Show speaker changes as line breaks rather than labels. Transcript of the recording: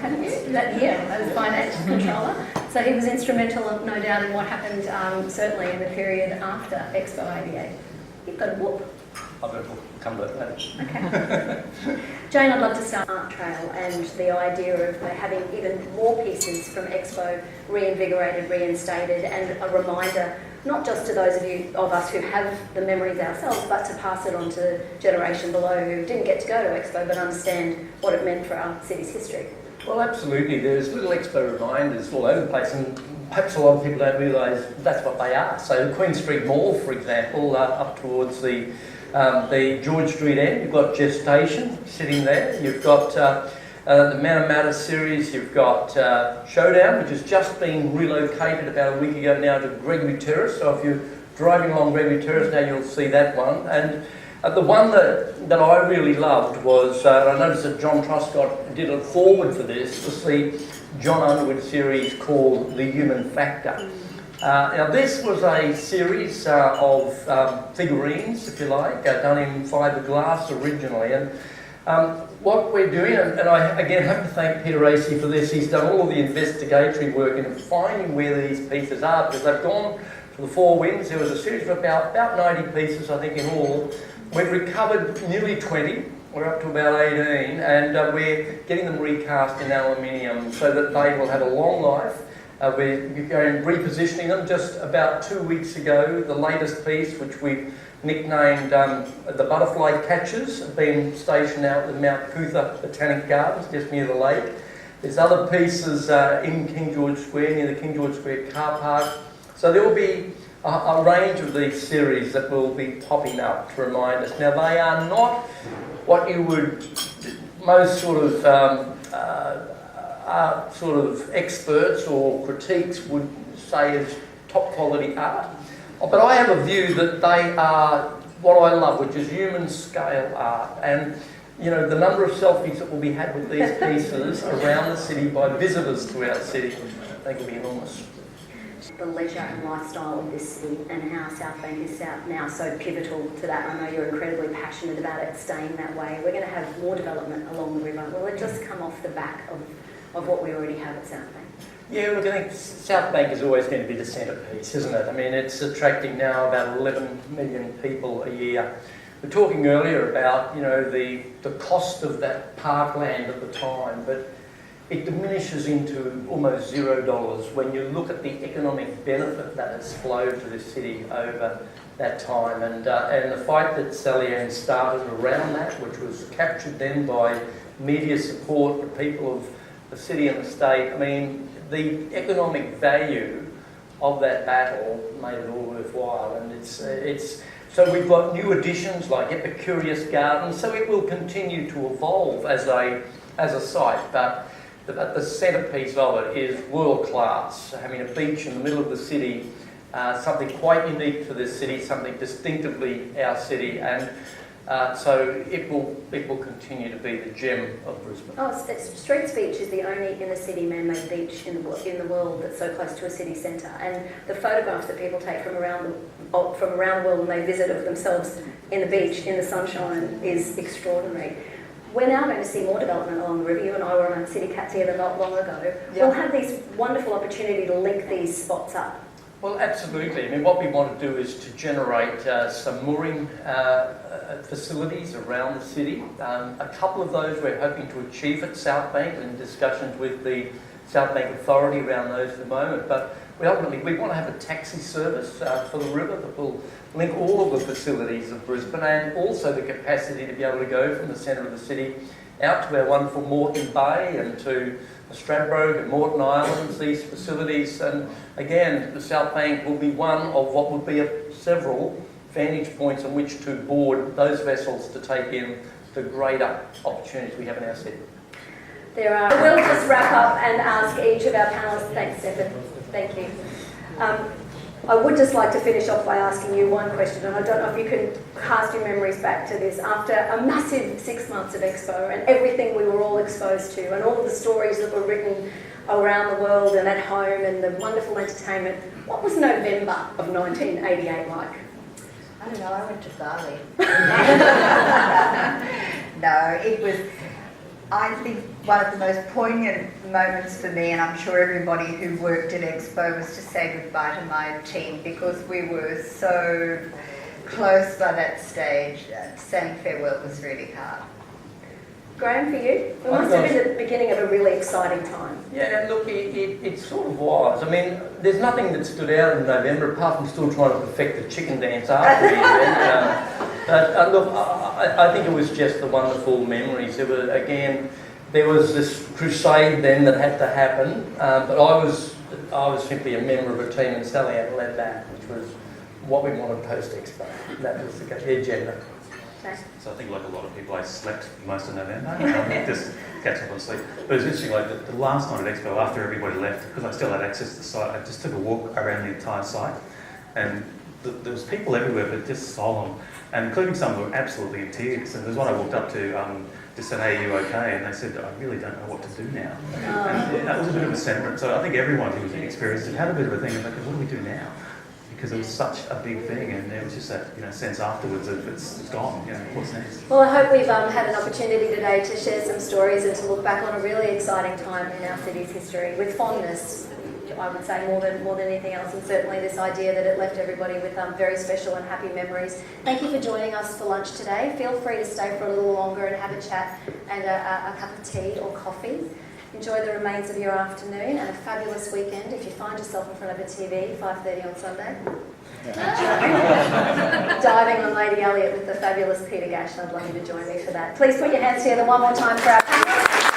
hadn't you? That year as finance controller. So he was instrumental, no doubt, in what happened, certainly in the period after Expo 88. You've got a whoop.
I've got to come to that.
Okay. Jane, I'd love to start Art Trail and the idea of having even more pieces from Expo reinvigorated, reinstated, and a reminder, not just to those of us who have the memories ourselves, but to pass it on to the generation below who didn't get to go to Expo but understand what it meant for our city's history.
Well, absolutely. There's little Expo reminders all over the place, and perhaps a lot of people don't realise that's what they are. So Queen Street Mall, for example, up towards the George Street end, you've got Gestation sitting there. You've got the Man of Matter series. You've got Showdown, which has just been relocated about a week ago now to Gregory Terrace. So if you're driving along Gregory Terrace now, you'll see that one. And the one that I really loved was, I noticed that John Truscott did a forward for this, was the John Underwood series called The Human Factor. Now this was a series of figurines, if you like, done in fiberglass originally, and what we're doing, and I again have to thank Peter Acey for this, he's done all of the investigatory work in finding where these pieces are, because they've gone to the Four Winds. There was a series of about 90 pieces, I think, in all. We've recovered nearly 20, we're up to about 18, and we're getting them recast in aluminium so that they will have a long life. We're going repositioning them. Just about 2 weeks ago, the latest piece, which we've nicknamed the Butterfly Catchers, have been stationed out at Mount Cootha Botanic Gardens, just near the lake. There's other pieces in King George Square, near the King George Square car park. So there will be a range of these series that will be popping up to remind us. Now, they are not what you would, most sort of experts or critiques would say is top quality art. But I have a view that they are what I love, which is human scale art. And you know, the number of selfies that will be had with these pieces around the city by visitors to our city, I think will be enormous.
The leisure and lifestyle of this city and how South Bank is now so pivotal to that. I know you're incredibly passionate about it staying that way. We're going to have more development along the river. Will it just come off the back of what we already have at South Bank?
Yeah, look, I think South Bank is always going to be the centrepiece, isn't it? I mean, it's attracting now about 11 million people a year. We were talking earlier about, you know, the cost of that parkland at the time, but it diminishes into almost $0 when you look at the economic benefit that has flowed to the city over that time. And the fight that Sally Ann started around that, which was captured then by media support, the people of the city and the state, I mean, the economic value of that battle made it all worthwhile. And it's so we've got new additions like Epicurious Gardens, so it will continue to evolve as a site, but the centrepiece of it is world class. Having a beach in the middle of the city, something quite unique for this city, something distinctively our city, and so it will continue to be the gem of Brisbane.
Streets Beach is the only inner city man-made beach in the world that's so close to a city centre, and the photographs that people take from around the world when they visit of themselves in the beach in the sunshine is extraordinary. We're now going to see more development along the river. You and I were on City Cat together not long ago. Yep. We'll have this wonderful opportunity to link these spots up.
Well, absolutely. I mean, what we want to do is to generate some mooring facilities around the city. A couple of those we're hoping to achieve at South Bank, in discussions with the South Bank Authority around those at the moment. But we want to have a taxi service for the river that will link all of the facilities of Brisbane, and also the capacity to be able to go from the centre of the city out to our wonderful Moreton Bay and to the Stradbroke and Moreton Islands, these facilities. And again, the South Bank will be one of what will be several vantage points on which to board those vessels to take in the greater opportunities we have in our city.
We'll just wrap up and ask each of our panellists. Thanks, Stefan. Thank you. I would just like to finish off by asking you one question, and I don't know if you can cast your memories back to this. After a massive 6 months of Expo and everything we were all exposed to and all of the stories that were written around the world and at home and the wonderful entertainment, what was November of 1988 like?
I don't know, I went to Bali. No, it was I think one of the most poignant moments for me, and I'm sure everybody who worked at Expo, was to say goodbye to my team, because we were so close by that stage. Saying farewell was really hard.
Graham, for you? It must have been the beginning of a really exciting time.
Yeah, look, it sort of was. I mean, there's nothing that stood out in November apart from still trying to perfect the chicken dance after the event. But look, I think it was just the wonderful memories. There was this crusade then that had to happen, but I was simply a member of a team, and Sally had led that, which was what we wanted post-Expo. That was the agenda.
Okay.
So I think, like a lot of people, I slept most of November, just catch up on sleep. But it was interesting, like the last night at Expo, after everybody left, because I still had access to the site, I just took a walk around the entire site, and there was people everywhere, but just solemn, and including some who were absolutely in tears. And there's one I walked up to, just said, "Hey, are you okay?" And they said, "I really don't know what to do now." And that was a bit of a sentiment. So I think everyone who was experienced it had a bit of a thing of like, what do we do now? Because it was such a big thing, and there was just that sense afterwards of it's gone. What's next?
Well, I hope we've had an opportunity today to share some stories and to look back on a really exciting time in our city's history with fondness. I would say more than anything else, and certainly this idea that it left everybody with very special and happy memories. Thank you for joining us for lunch today. Feel free to stay for a little longer and have a chat and a cup of tea or coffee. Enjoy the remains of your afternoon and a fabulous weekend. If you find yourself in front of a TV, 5:30 on Sunday, diving on Lady Elliot with the fabulous Peter Gash. I'd love you to join me for that. Please put your hands together one more time for our panel.